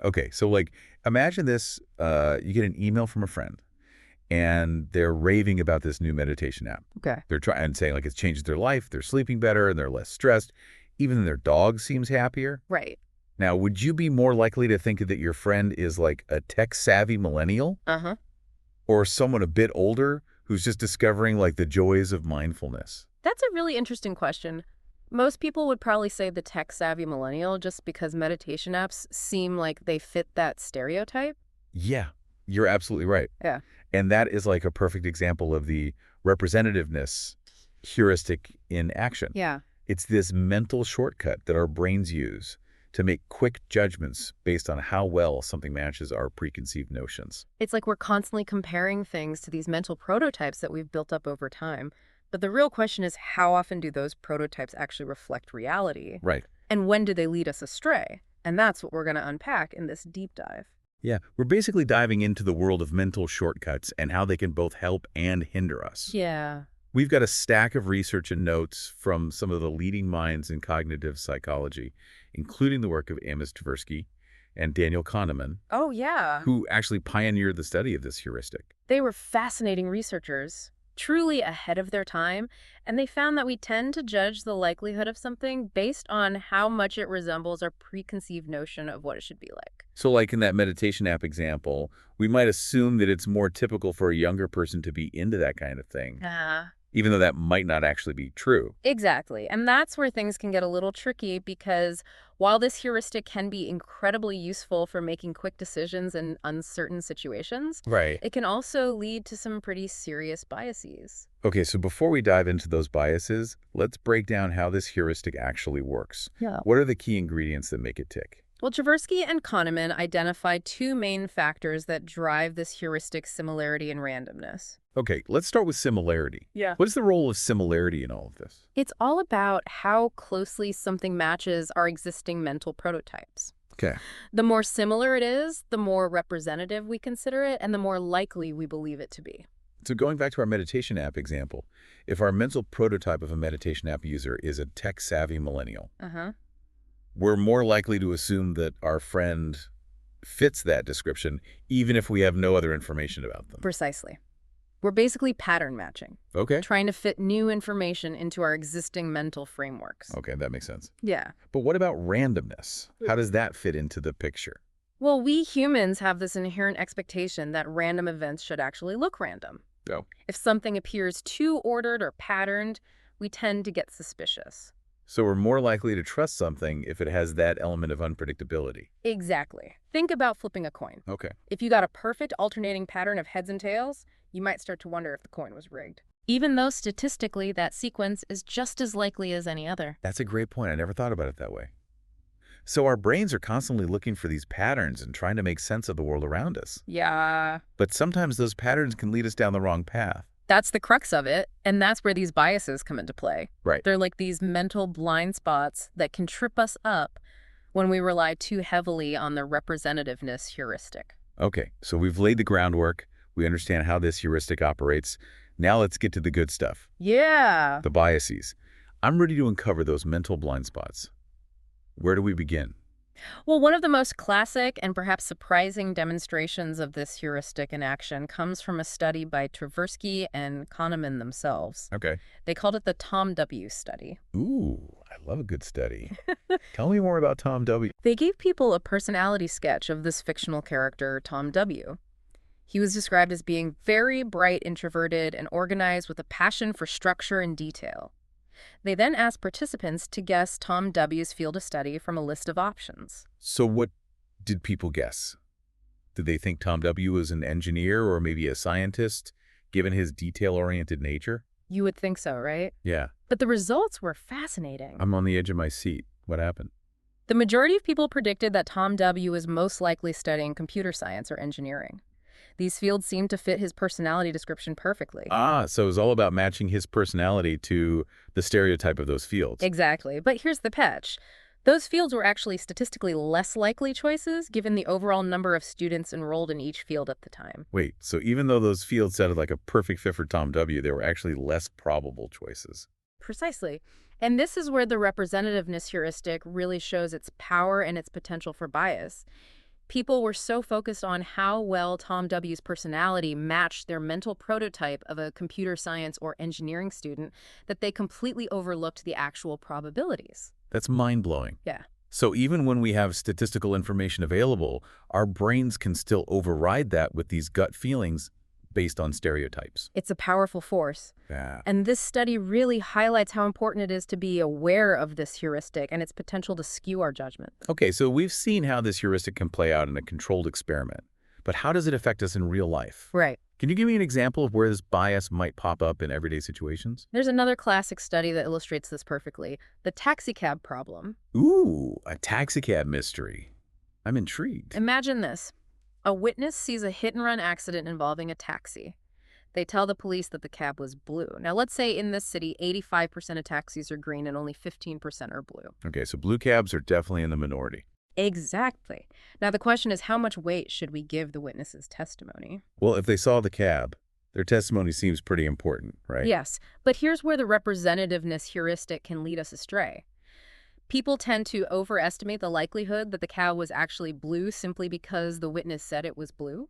Okay, so like imagine this, you get an email from a friend and they're raving about this new meditation app. Okay. They're trying and saying like it's changed their life, they're sleeping better, and they're less stressed. Even their dog seems happier. Right. Now, would you be more likely to think that your friend is like a tech-savvy millennial Uh-huh. or someone a bit older who's just discovering like the joys of mindfulness? That's a really interesting question. Most people would probably say the tech-savvy millennial just because meditation apps seem like they fit that stereotype. Yeah, you're absolutely right. Yeah. And that is like a perfect example of the representativeness heuristic in action. Yeah. It's this mental shortcut that our brains use to make quick judgments based on how well something matches our preconceived notions. It's like we're constantly comparing things to these mental prototypes that we've built up over time. But the real question is, how often do those prototypes actually reflect reality? Right. And when do they lead us astray? And that's what we're going to unpack in this deep dive. Yeah, we're basically diving into the world of mental shortcuts and how they can both help and hinder us. Yeah. We've got a stack of research and notes from some of the leading minds in cognitive psychology, including the work of Amos Tversky and Daniel Kahneman, Oh, yeah. who actually pioneered the study of this heuristic. They were fascinating researchers, truly ahead of their time, and they found that we tend to judge the likelihood of something based on how much it resembles our preconceived notion of what it should be like. So like in that meditation app example, we might assume that it's more typical for a younger person to be into that kind of thing, even though that might not actually be true. Exactly. And that's where things can get a little tricky because while this heuristic can be incredibly useful for making quick decisions in uncertain situations, Right. it can also lead to some pretty serious biases. Okay, so before we dive into those biases, let's break down how this heuristic actually works. Yeah. What are the key ingredients that make it tick? Well, Tversky and Kahneman identified two main factors that drive this heuristic similarity and randomness. Okay, let's start with similarity. Yeah. What is the role of similarity in all of this? It's all about how closely something matches our existing mental prototypes. Okay. The more similar it is, the more representative we consider it, and the more likely we believe it to be. So going back to our meditation app example, if our mental prototype of a meditation app user is a tech-savvy millennial, Uh-huh. we're more likely to assume that our friend fits that description, even if we have no other information about them. Precisely. We're basically pattern matching, Okay. trying to fit new information into our existing mental frameworks. Okay, that makes sense. Yeah. But what about randomness? How does that fit into the picture? Well, we humans have this inherent expectation that random events should actually look random. Oh. If something appears too ordered or patterned, we tend to get suspicious. So we're more likely to trust something if it has that element of unpredictability. Exactly. Think about flipping a coin. Okay. If you got a perfect alternating pattern of heads and tails, you might start to wonder if the coin was rigged. Even though statistically that sequence is just as likely as any other. That's a great point. I never thought about it that way. So our brains are constantly looking for these patterns and trying to make sense of the world around us. Yeah. But sometimes those patterns can lead us down the wrong path. That's the crux of it, and that's where these biases come into play. Right. They're like these mental blind spots that can trip us up when we rely too heavily on the representativeness heuristic. Okay, so we've laid the groundwork. We understand how this heuristic operates. Now let's get to the good stuff, Yeah. the biases. I'm ready to uncover those mental blind spots. Where do we begin? Well, one of the most classic and perhaps surprising demonstrations of this heuristic in action comes from a study by Tversky and Kahneman themselves. Okay. They called it the Tom W. study. Ooh, I love a good study. Tell me more about Tom W. They gave people a personality sketch of this fictional character, Tom W. He was described as being very bright, introverted, and organized with a passion for structure and detail. They then asked participants to guess Tom W.'s field of study from a list of options. So what did people guess? Did they think Tom W. was an engineer or maybe a scientist, given his detail-oriented nature? You would think so, right? Yeah, But the results were fascinating. I'm on the edge of my seat. What happened? The majority of people predicted that Tom W. was most likely studying computer science or engineering. These fields seemed to fit his personality description perfectly. So it was all about matching his personality to the stereotype of those fields. Exactly. But here's the catch. Those fields were actually statistically less likely choices given the overall number of students enrolled in each field at the time. Wait, so even though those fields sounded like a perfect fit for Tom W., they were actually less probable choices. Precisely. And this is where the representativeness heuristic really shows its power and its potential for bias. People were so focused on how well Tom W.'s personality matched their mental prototype of a computer science or engineering student that they completely overlooked the actual probabilities. That's mind-blowing. Yeah. So even when we have statistical information available, our brains can still override that with these gut feelings based on stereotypes. It's a powerful force. Yeah. And this study really highlights how important it is to be aware of this heuristic and its potential to skew our judgment. Okay, so we've seen how this heuristic can play out in a controlled experiment. But how does it affect us in real life? Right. Can you give me an example of where this bias might pop up in everyday situations? There's another classic study that illustrates this perfectly, the taxicab problem. Ooh, a taxicab mystery. I'm intrigued. Imagine this. A witness sees a hit-and-run accident involving a taxi. They tell the police that the cab was blue. Now, let's say in this city, 85% of taxis are green and only 15% are blue. Okay, so blue cabs are definitely in the minority. Exactly. Now, the question is, how much weight should we give the witness's testimony? Well, if they saw the cab, their testimony seems pretty important, right? Yes, but here's where the representativeness heuristic can lead us astray. People tend to overestimate the likelihood that the cab was actually blue simply because the witness said it was blue.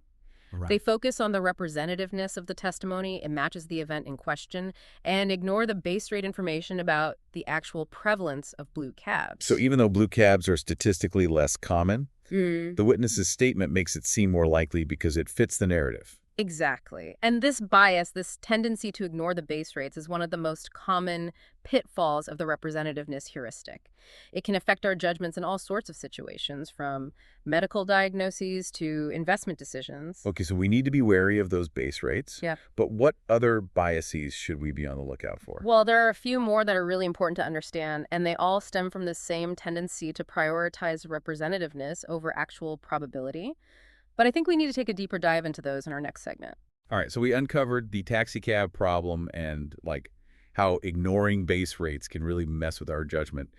They Right. focus on the representativeness of the testimony, it matches the event in question, and ignore the base rate information about the actual prevalence of blue cabs. So even though blue cabs are statistically less common, Mm. the witness's statement makes it seem more likely because it fits the narrative. Exactly. And this bias, this tendency to ignore the base rates, is one of the most common pitfalls of the representativeness heuristic. It can affect our judgments in all sorts of situations, from medical diagnoses to investment decisions. Okay, so we need to be wary of those base rates. Yeah. But what other biases should we be on the lookout for? Well, there are a few more that are really important to understand, and they all stem from the same tendency to prioritize representativeness over actual probability. But I think we need to take a deeper dive into those in our next segment. All right, so we uncovered the taxicab problem and how ignoring base rates can really mess with our judgment.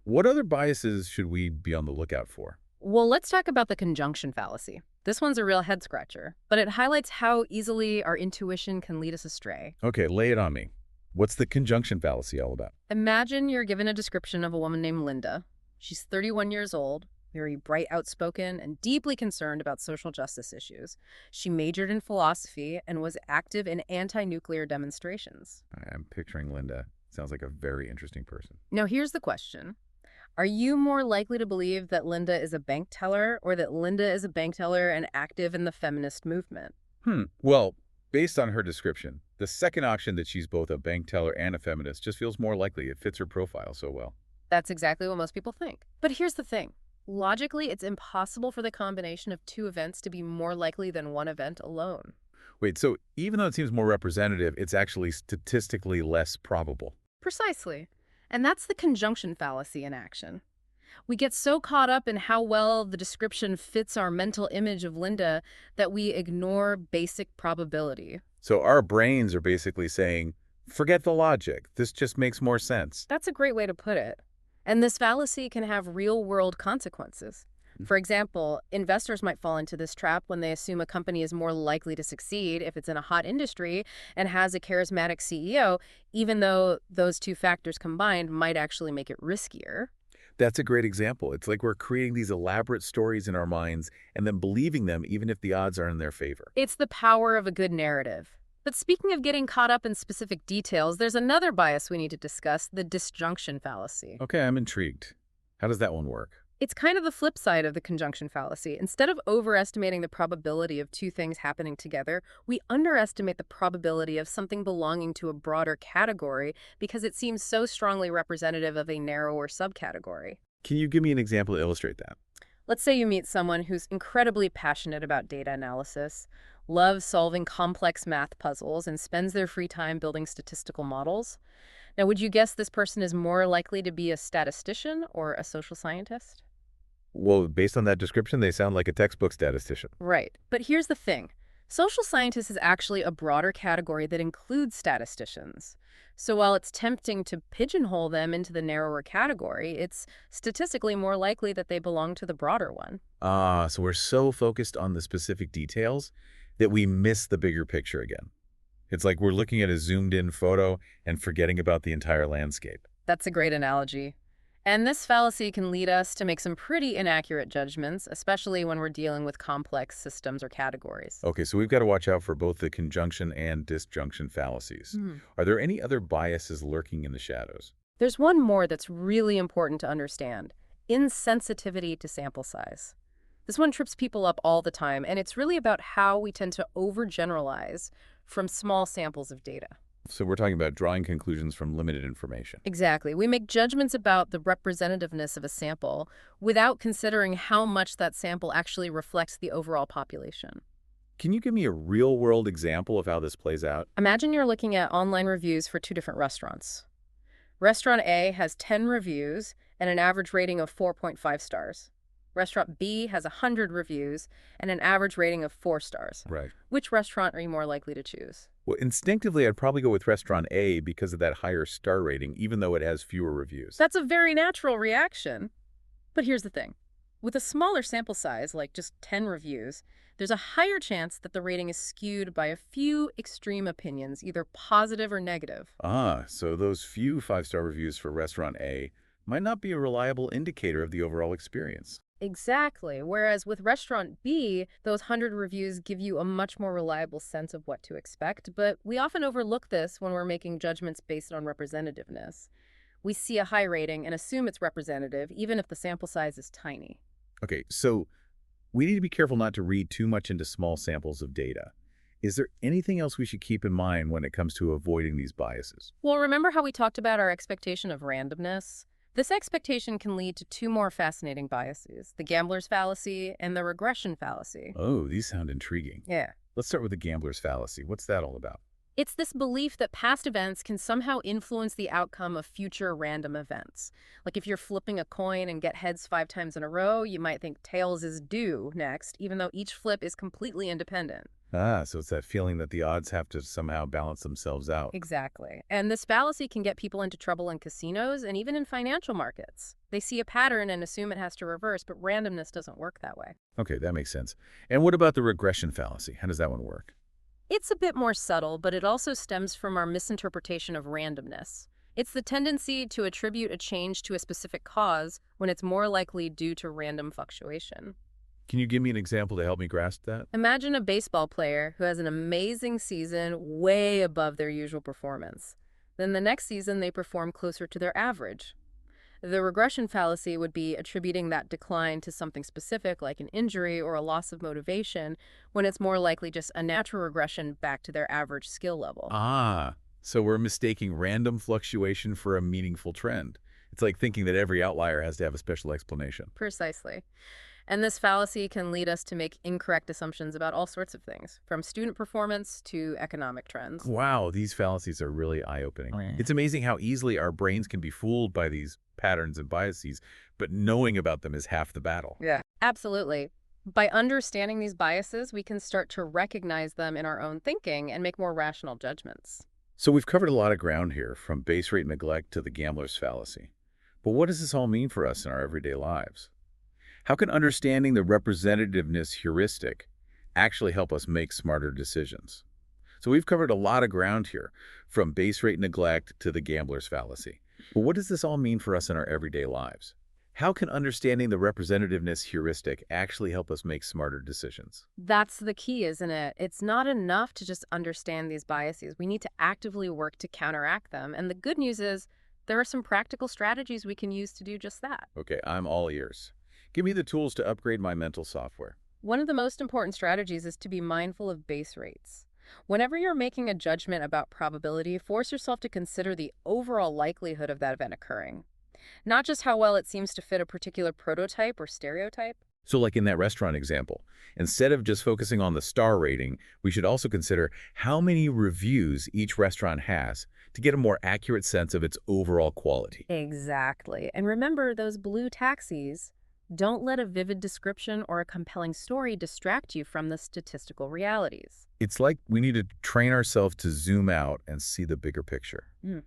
What other biases should we be on the lookout for? Well, let's talk about the conjunction fallacy. This one's a real head scratcher, but it highlights how easily our intuition can lead us astray. Okay, lay it on me. What's the conjunction fallacy all about? Imagine you're given a description of a woman named Linda. She's 31 years old, very bright, outspoken, and deeply concerned about social justice issues. She majored in philosophy and was active in anti-nuclear demonstrations. I'm picturing Linda. Sounds like a very interesting person. Now, here's the question. Are you more likely to believe that Linda is a bank teller or that Linda is a bank teller and active in the feminist movement? Well, based on her description, the second option that she's both a bank teller and a feminist just feels more likely. It fits her profile so well. That's exactly what most people think. But here's the thing. Logically, it's impossible for the combination of two events to be more likely than one event alone. Wait, so even though it seems more representative, it's actually statistically less probable. Precisely. And that's the conjunction fallacy in action. We get so caught up in how well the description fits our mental image of Linda that we ignore basic probability. So our brains are basically saying, forget the logic. This just makes more sense. That's a great way to put it. And this fallacy can have real-world consequences. For example, investors might fall into this trap when they assume a company is more likely to succeed if it's in a hot industry and has a charismatic CEO, even though those two factors combined might actually make it riskier. That's a great example. It's like we're creating these elaborate stories in our minds and then believing them even if the odds are in their favor. It's the power of a good narrative. But speaking of getting caught up in specific details, there's another bias we need to discuss, the disjunction fallacy. Okay, I'm intrigued. How does that one work? It's kind of the flip side of the conjunction fallacy. Instead of overestimating the probability of two things happening together, we underestimate the probability of something belonging to a broader category because it seems so strongly representative of a narrower subcategory. Can you give me an example to illustrate that? Let's say you meet someone who's incredibly passionate about data analysis, loves solving complex math puzzles, and spends their free time building statistical models. Now, would you guess this person is more likely to be a statistician or a social scientist? Well, based on that description, they sound like a textbook statistician. Right. But here's the thing. Social scientists is actually a broader category that includes statisticians. So while it's tempting to pigeonhole them into the narrower category, it's statistically more likely that they belong to the broader one. So we're so focused on the specific details that we miss the bigger picture again. It's like we're looking at a zoomed-in photo and forgetting about the entire landscape. That's a great analogy. And this fallacy can lead us to make some pretty inaccurate judgments, especially when we're dealing with complex systems or categories. Okay, so we've got to watch out for both the conjunction and disjunction fallacies. Hmm. Are there any other biases lurking in the shadows? There's one more that's really important to understand: insensitivity to sample size. This one trips people up all the time, and it's really about how we tend to overgeneralize from small samples of data. So we're talking about drawing conclusions from limited information. Exactly. We make judgments about the representativeness of a sample without considering how much that sample actually reflects the overall population. Can you give me a real-world example of how this plays out? Imagine you're looking at online reviews for two different restaurants. Restaurant A has 10 reviews and an average rating of 4.5 stars. Restaurant B has 100 reviews and an average rating of 4 stars. Right. Which restaurant are you more likely to choose? Well, instinctively, I'd probably go with restaurant A because of that higher star rating, even though it has fewer reviews. That's a very natural reaction. But here's the thing. With a smaller sample size, like just 10 reviews, there's a higher chance that the rating is skewed by a few extreme opinions, either positive or negative. Ah, so those few five-star reviews for restaurant A might not be a reliable indicator of the overall experience. Exactly. Whereas with restaurant B, those 100 reviews give you a much more reliable sense of what to expect, but we often overlook this when we're making judgments based on representativeness. We see a high rating and assume it's representative, even if the sample size is tiny. Okay, so we need to be careful not to read too much into small samples of data. Is there anything else we should keep in mind when it comes to avoiding these biases? Well, remember how we talked about our expectation of randomness? This expectation can lead to two more fascinating biases: the gambler's fallacy and the regression fallacy. Oh, these sound intriguing. Yeah. Let's start with the gambler's fallacy. What's that all about? It's this belief that past events can somehow influence the outcome of future random events. Like if you're flipping a coin and get heads 5 times in a row, you might think tails is due next, even though each flip is completely independent. Ah, so it's that feeling that the odds have to somehow balance themselves out. Exactly. And this fallacy can get people into trouble in casinos and even in financial markets. They see a pattern and assume it has to reverse, but randomness doesn't work that way. Okay, that makes sense. And what about the regression fallacy? How does that one work? It's a bit more subtle, but it also stems from our misinterpretation of randomness. It's the tendency to attribute a change to a specific cause when it's more likely due to random fluctuation. Can you give me an example to help me grasp that? Imagine a baseball player who has an amazing season way above their usual performance. Then the next season, they perform closer to their average. The regression fallacy would be attributing that decline to something specific, like an injury or a loss of motivation, when it's more likely just a natural regression back to their average skill level. Ah, so we're mistaking random fluctuation for a meaningful trend. It's like thinking that every outlier has to have a special explanation. Precisely. And this fallacy can lead us to make incorrect assumptions about all sorts of things, from student performance to economic trends. Wow, these fallacies are really eye-opening. Oh, yeah. It's amazing how easily our brains can be fooled by these patterns and biases, but knowing about them is half the battle. Yeah, absolutely. By understanding these biases, we can start to recognize them in our own thinking and make more rational judgments. So we've covered a lot of ground here, from base rate neglect to the gambler's fallacy. But what does this all mean for us in our everyday lives? How can understanding the representativeness heuristic actually help us make smarter decisions? So we've covered a lot of ground here, from base rate neglect to the gambler's fallacy. But what does this all mean for us in our everyday lives? How can understanding the representativeness heuristic actually help us make smarter decisions? That's the key, isn't it? It's not enough to just understand these biases. We need to actively work to counteract them. And the good news is there are some practical strategies we can use to do just that. Okay, I'm all ears. Give me the tools to upgrade my mental software. One of the most important strategies is to be mindful of base rates. Whenever you're making a judgment about probability, force yourself to consider the overall likelihood of that event occurring, not just how well it seems to fit a particular prototype or stereotype. So like in that restaurant example, instead of just focusing on the star rating, we should also consider how many reviews each restaurant has to get a more accurate sense of its overall quality. Exactly. And remember those blue taxis. Don't let a vivid description or a compelling story distract you from the statistical realities. It's like we need to train ourselves to zoom out and see the bigger picture. Mm.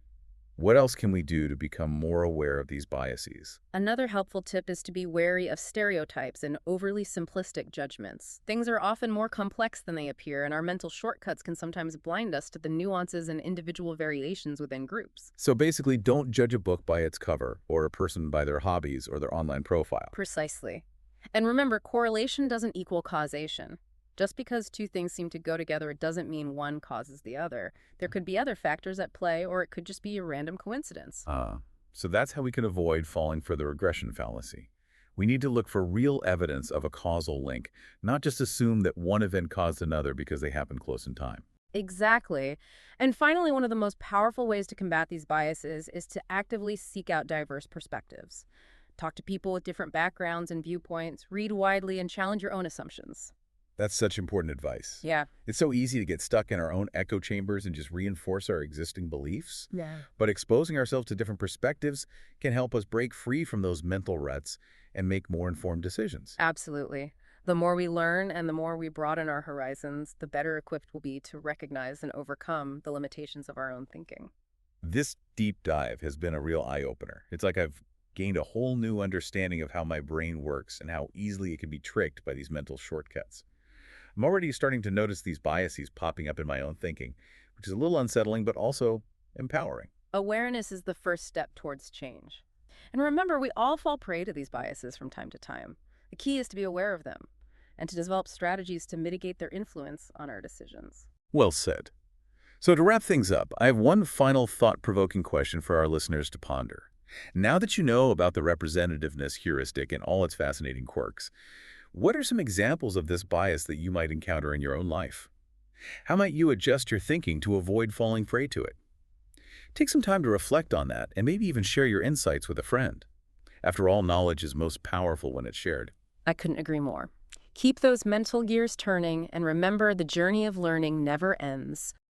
What else can we do to become more aware of these biases? Another helpful tip is to be wary of stereotypes and overly simplistic judgments. Things are often more complex than they appear, and our mental shortcuts can sometimes blind us to the nuances and individual variations within groups. So basically, don't judge a book by its cover or a person by their hobbies or their online profile. Precisely. And remember, correlation doesn't equal causation. Just because two things seem to go together, it doesn't mean one causes the other. There could be other factors at play, or it could just be a random coincidence. So that's how we can avoid falling for the regression fallacy. We need to look for real evidence of a causal link, not just assume that one event caused another because they happen close in time. Exactly. And finally, one of the most powerful ways to combat these biases is to actively seek out diverse perspectives. Talk to people with different backgrounds and viewpoints, read widely, and challenge your own assumptions. That's such important advice. Yeah. It's so easy to get stuck in our own echo chambers and just reinforce our existing beliefs. Yeah. But exposing ourselves to different perspectives can help us break free from those mental ruts and make more informed decisions. Absolutely. The more we learn and the more we broaden our horizons, the better equipped we'll be to recognize and overcome the limitations of our own thinking. This deep dive has been a real eye-opener. It's like I've gained a whole new understanding of how my brain works and how easily it can be tricked by these mental shortcuts. I'm already starting to notice these biases popping up in my own thinking, which is a little unsettling but also empowering. Awareness is the first step towards change. And remember, we all fall prey to these biases from time to time. The key is to be aware of them and to develop strategies to mitigate their influence on our decisions. Well said. So to wrap things up, I have one final thought-provoking question for our listeners to ponder. Now that you know about the representativeness heuristic and all its fascinating quirks, what are some examples of this bias that you might encounter in your own life? How might you adjust your thinking to avoid falling prey to it? Take some time to reflect on that and maybe even share your insights with a friend. After all, knowledge is most powerful when it's shared. I couldn't agree more. Keep those mental gears turning and remember the journey of learning never ends.